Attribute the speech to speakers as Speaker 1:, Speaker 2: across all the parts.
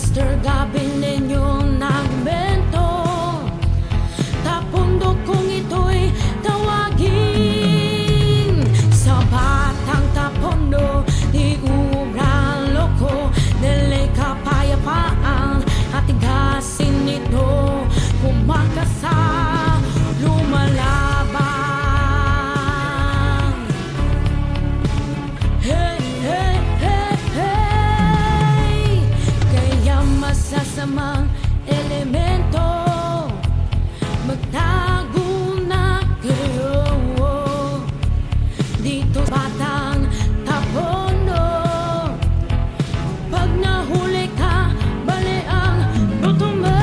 Speaker 1: Master Gabilinyo nagmento. Tapundo kung ito'y tawagin sa batang tapondo, di uralo ko nila'y kapayapaan at tigasin ito kumakasa lumalaban. Hey, hey, hey, hey, kaya masasamang elemento magtago na kayo dito sa batang tapondo. Pag nahuli ka, bali ang buto mo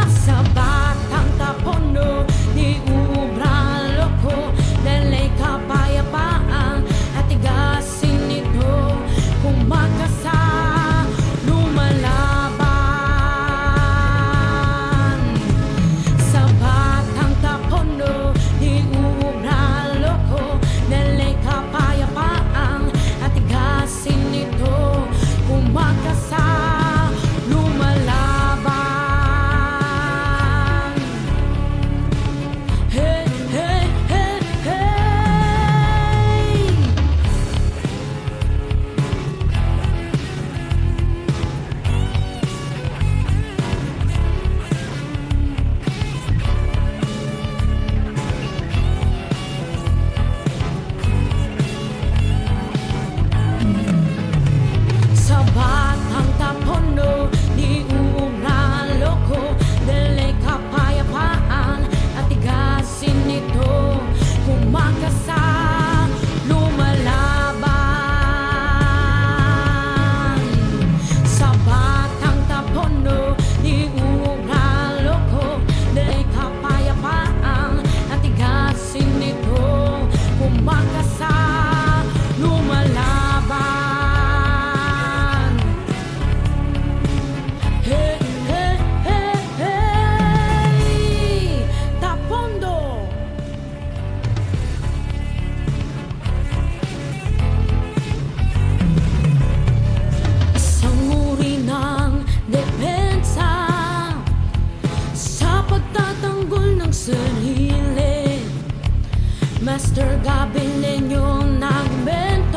Speaker 1: sa batang tapondo, di ubralo ko nila'y kapayapaan at tigasin ito kumakasa lumalaban. Sa batang tapondo, di ubralo ko nila'y kapayapaan at tigasin ito kumakasa lumalaban. Hey, hey, hey, hey. Sa batang tapondo, di uuralo ko nila'y kapayapaan at tigasin ito kumakasa lumalaban. Sa batang tapondo, di uuralo ko nila'y kapayapaan at tigasin ito kumakasa lumalaban. Hey, hey, hey, hey, tapondo. Isang uri ng depensa sa pagtatanggol ng sarili. Master Gabilinyo nagmento.